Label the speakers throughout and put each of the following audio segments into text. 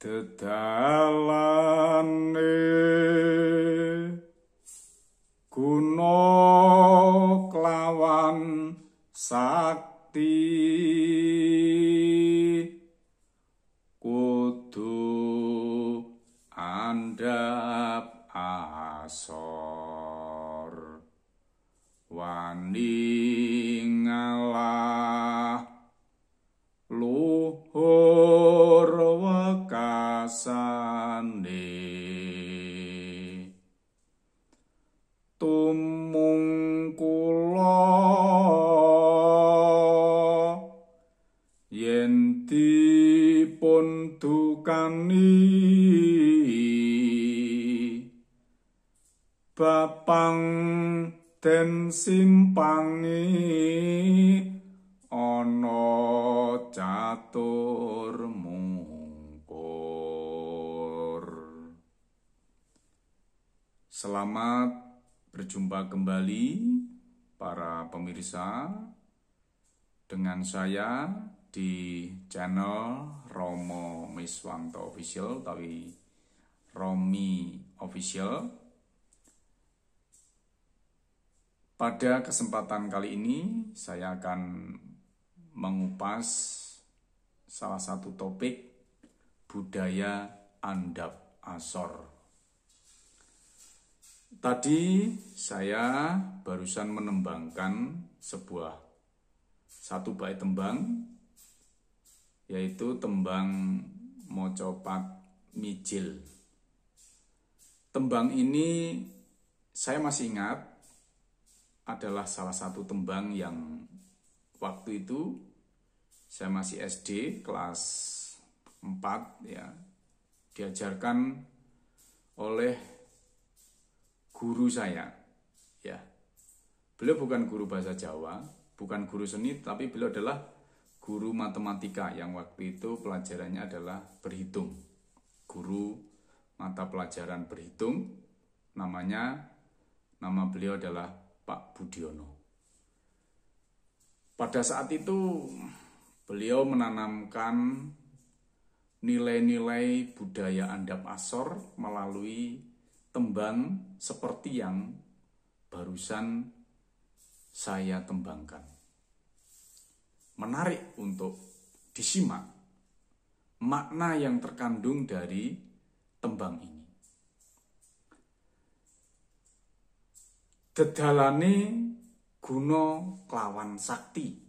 Speaker 1: Dedalane guna klawan sakti kudu andhap asor wani ngalah luhur wekasane tumung kula yen dipun dukani bapang den simpangi ana catur mungkur. Selamat berjumpa kembali para pemirsa dengan saya di channel Romo Miswanto Official tapi Romi Official. Pada kesempatan kali ini saya akan mengupas salah satu topik budaya andhap asor. Tadi saya barusan menembangkan satu bait tembang, yaitu tembang Mocopat Mijil. Tembang ini saya masih ingat adalah salah satu tembang yang waktu itu saya masih SD kelas 4 ya, diajarkan oleh guru saya ya. Beliau bukan guru bahasa Jawa, bukan guru seni, tapi beliau adalah guru matematika yang waktu itu pelajarannya adalah berhitung. Guru mata pelajaran berhitung, nama beliau adalah Pak Budiono. Pada saat itu beliau menanamkan nilai-nilai budaya andhap asor melalui tembang seperti yang barusan saya tembangkan. Menarik untuk disimak makna yang terkandung dari tembang ini. Dedalane guna klawan sakti.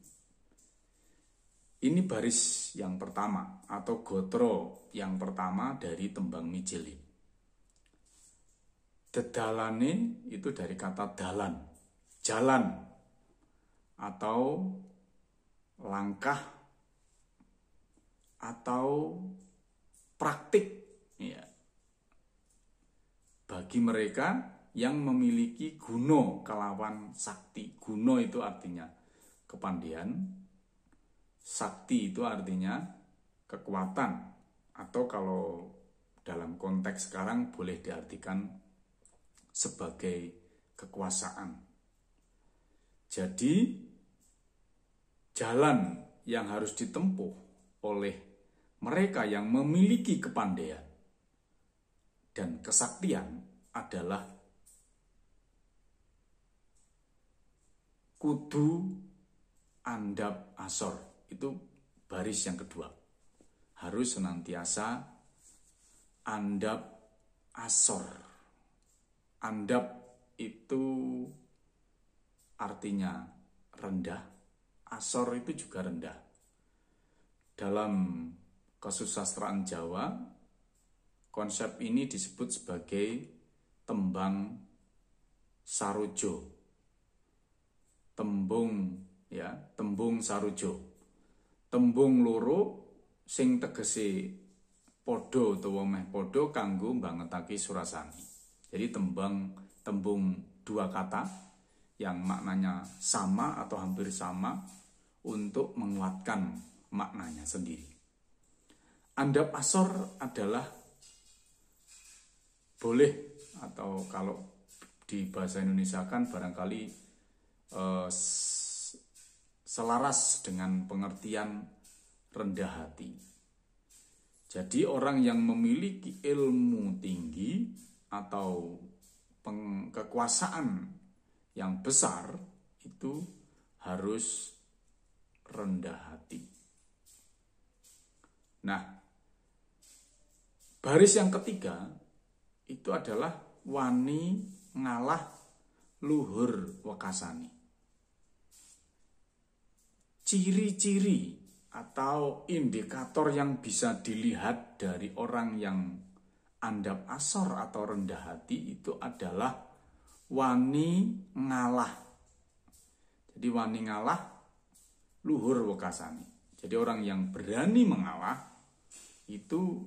Speaker 1: Ini baris yang pertama atau gotro yang pertama dari tembang Mijil. Dedalane itu dari kata dalan, jalan atau langkah atau praktik ya. Bagi mereka yang memiliki guno kelawan sakti. Guno itu artinya kepandaian, sakti itu artinya kekuatan, atau kalau dalam konteks sekarang boleh diartikan sebagai kekuasaan. Jadi jalan yang harus ditempuh oleh mereka yang memiliki kepandaian dan kesaktian adalah kudu andhap asor. Itu baris yang kedua. Harus senantiasa andhap asor. Andhap itu artinya rendah, asor itu juga rendah. Dalam kesusastraan Jawa, konsep ini disebut sebagai tembang sarojo. Tembung sarojo. Tembung loro sing tegese padha utawa meh padha kanggo mbangetake surasani. Jadi tembung dua kata yang maknanya sama atau hampir sama untuk menguatkan maknanya sendiri. Andhap asor adalah boleh, atau kalau di bahasa Indonesia kan barangkali selaras dengan pengertian rendah hati. Jadi orang yang memiliki ilmu tinggi atau kekuasaan yang besar itu harus rendah hati. Nah, baris yang ketiga itu adalah wani ngalah luhur wekasani. Ciri-ciri atau indikator yang bisa dilihat dari orang yang andap asor atau rendah hati itu adalah wani ngalah. Jadi wani ngalah luhur wekasani. Jadi orang yang berani mengalah itu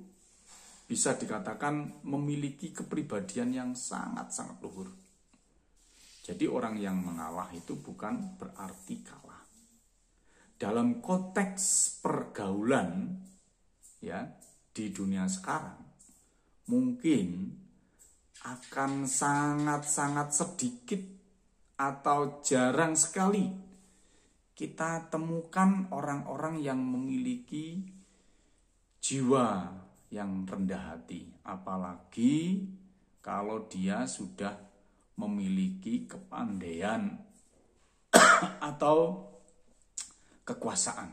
Speaker 1: bisa dikatakan memiliki kepribadian yang sangat-sangat luhur. Jadi orang yang mengalah itu bukan berarti kalah. Dalam konteks pergaulan ya di dunia sekarang mungkin akan sangat-sangat sedikit atau jarang sekali kita temukan orang-orang yang memiliki jiwa yang rendah hati, apalagi kalau dia sudah memiliki kepandaian atau kekuasaan.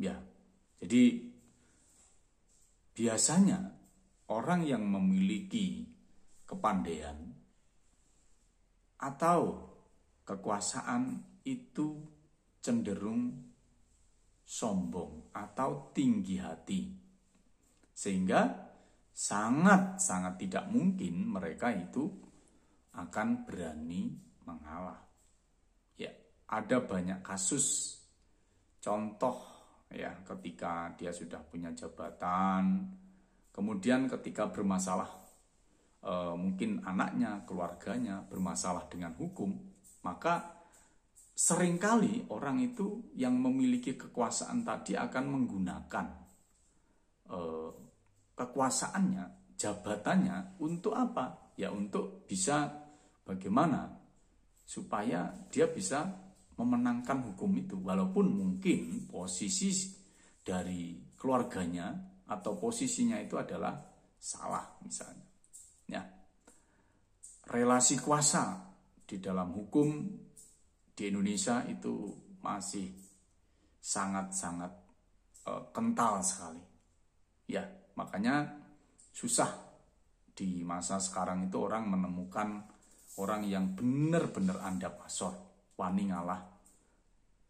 Speaker 1: Ya. Jadi biasanya orang yang memiliki kepandaian atau kekuasaan itu cenderung sombong atau tinggi hati. Sehingga sangat-sangat tidak mungkin mereka itu akan berani mengalah. Ya, ada banyak kasus. Contoh ya, ketika dia sudah punya jabatan, kemudian ketika bermasalah mungkin anaknya, keluarganya bermasalah dengan hukum, maka seringkali orang itu yang memiliki kekuasaan tadi akan menggunakan kekuasaannya, jabatannya untuk apa? Ya untuk bisa bagaimana supaya dia bisa memenangkan hukum itu, walaupun mungkin posisi dari keluarganya atau posisinya itu adalah salah misalnya. Ya. Relasi kuasa di dalam hukum di Indonesia itu masih sangat-sangat kental sekali. Ya, makanya susah di masa sekarang itu orang menemukan orang yang benar-benar andap asor, wani ngalah.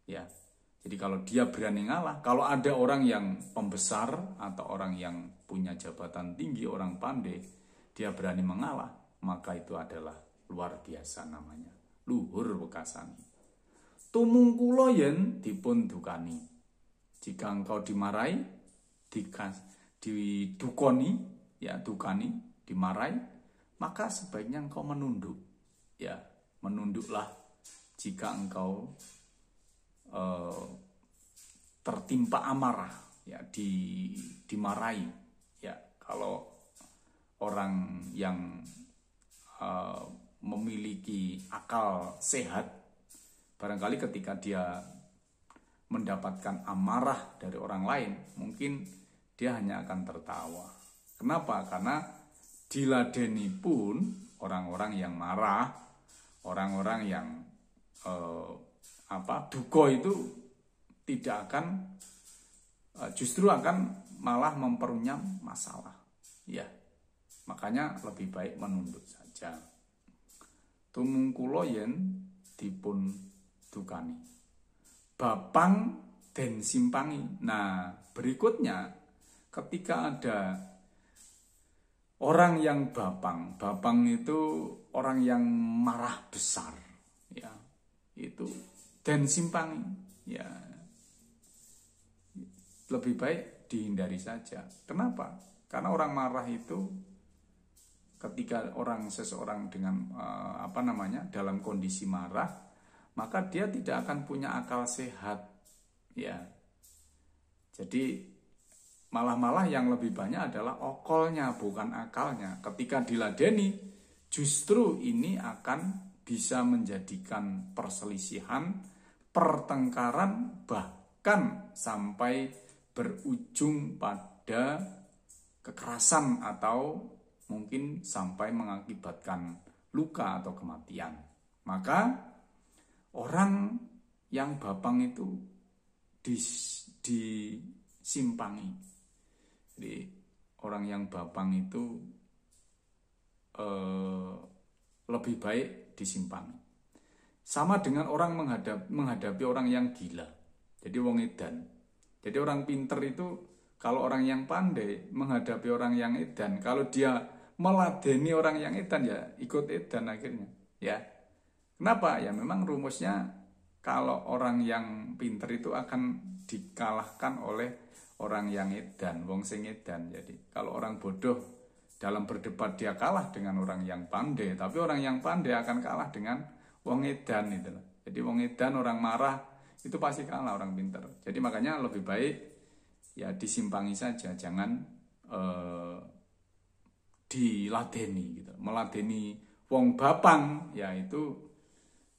Speaker 1: Ya. Jadi kalau dia berani ngalah, kalau ada orang yang pembesar atau orang yang punya jabatan tinggi, orang pandai, dia berani mengalah, maka itu adalah luar biasa namanya, luhur wekasani. Tumungkula yen dipun dukani. Jika engkau dimarahi, didukoni, ya dukani, dimarahi, maka sebaiknya engkau menunduk. Ya, menunduklah jika engkau tertimpa amarah, ya dimarahi. Ya, kalau orang yang memiliki akal sehat, barangkali ketika dia mendapatkan amarah dari orang lain, mungkin dia hanya akan tertawa. Kenapa? Karena diladeni pun orang-orang yang marah, orang-orang yang duka itu tidak akan, justru akan malah memperunyam masalah. Ya, makanya lebih baik menunduk saja. Tumungkula yen dipun dukani, bapang den simpangi. Nah, berikutnya ketika ada orang yang bapang itu orang yang marah besar, ya, itu den simpangi, ya, lebih baik dihindari saja. Kenapa? Karena orang marah itu ketika seseorang dengan dalam kondisi marah, maka dia tidak akan punya akal sehat, ya. Jadi malah yang lebih banyak adalah okolnya, bukan akalnya. Ketika diladeni, justru ini akan bisa menjadikan perselisihan, pertengkaran, bahkan sampai berujung pada kekerasan atau mungkin sampai mengakibatkan luka atau kematian. Maka orang yang bapang itu disimpangi. Jadi orang yang bapang itu lebih baik disimpangi. Sama dengan orang menghadapi orang yang gila. Jadi wong edan. Jadi orang pinter itu, kalau orang yang pandai menghadapi orang yang edan, kalau dia meladeni orang yang edan ya ikut edan akhirnya. Ya. Kenapa? Ya memang rumusnya kalau orang yang pinter itu akan dikalahkan oleh orang yang edan, wong sing edan. Jadi kalau orang bodoh dalam berdebat dia kalah dengan orang yang pandai, tapi orang yang pandai akan kalah dengan wong edan itu. Jadi wong edan, orang marah itu pasti kalah orang pinter. Jadi makanya lebih baik ya disimpangi saja, jangan diladeni gitu. Meladeni wong bapang ya itu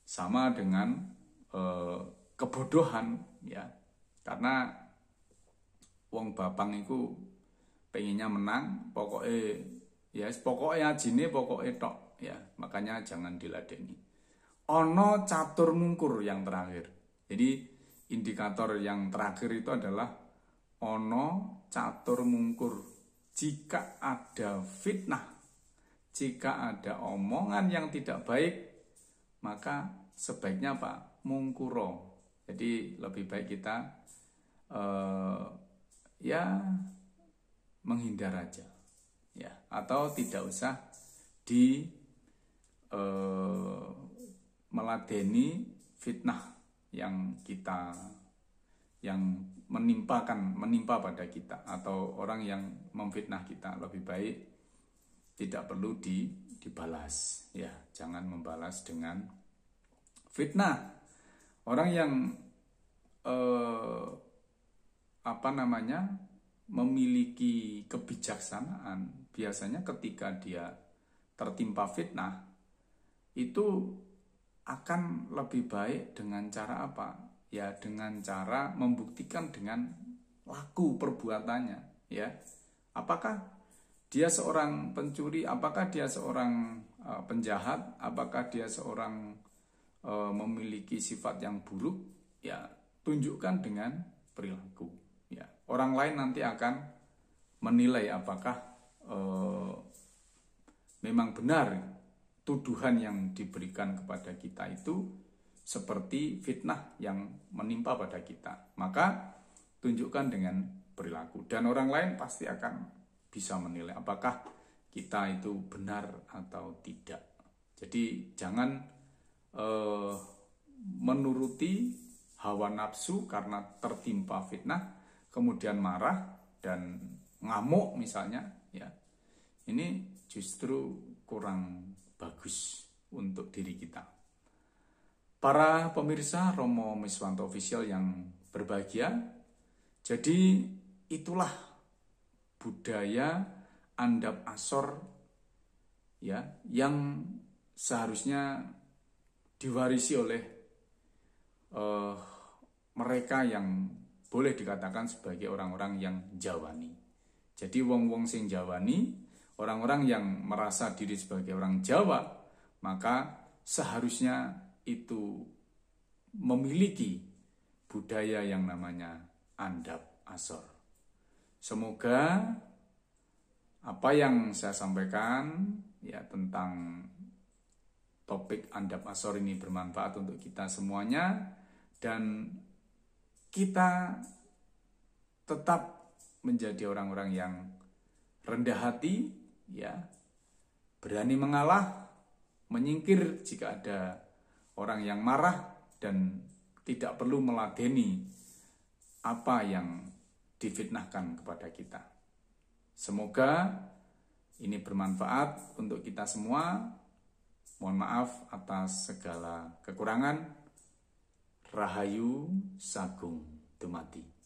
Speaker 1: sama dengan kebodohan ya. Karena wong bapang itu pengennya menang, pokoknya ajine pokoknya tok ya. Makanya jangan diladeni. Ono catur mungkur yang terakhir. Jadi indikator yang terakhir itu adalah ono catur mungkur. Jika ada fitnah, jika ada omongan yang tidak baik, maka sebaiknya apa? Mungkuro. Jadi lebih baik kita ya menghindar aja, ya, atau tidak usah meladeni fitnah yang menimpa pada kita atau orang yang memfitnah kita. Lebih baik tidak perlu dibalas, ya, jangan membalas dengan fitnah. Orang yang memiliki kebijaksanaan biasanya ketika dia tertimpa fitnah itu akan lebih baik dengan cara apa? Ya dengan cara membuktikan dengan laku perbuatannya, ya. Apakah dia seorang pencuri, apakah dia seorang penjahat, apakah dia seorang memiliki sifat yang buruk, ya tunjukkan dengan perilaku, ya. Orang lain nanti akan menilai apakah memang benar tuduhan yang diberikan kepada kita itu seperti fitnah yang menimpa pada kita. Maka tunjukkan dengan perilaku, dan orang lain pasti akan bisa menilai apakah kita itu benar atau tidak. Jadi jangan menuruti hawa nafsu karena tertimpa fitnah kemudian marah dan ngamuk misalnya, ya. Ini justru kurang bagus untuk diri kita. Para pemirsa Romo Miswanto Official yang berbahagia, jadi itulah budaya andap asor, ya, yang seharusnya diwarisi oleh mereka yang boleh dikatakan sebagai orang-orang yang jawani. Jadi wong-wong sing jawani, orang-orang yang merasa diri sebagai orang Jawa, maka seharusnya itu memiliki budaya yang namanya andap asor. Semoga apa yang saya sampaikan ya tentang topik andap asor ini bermanfaat untuk kita semuanya, dan kita tetap menjadi orang-orang yang rendah hati, ya, berani mengalah, menyingkir jika ada orang yang marah, dan tidak perlu meladeni apa yang difitnahkan kepada kita. Semoga ini bermanfaat untuk kita semua. Mohon maaf atas segala kekurangan. Rahayu Sagung Dumadi.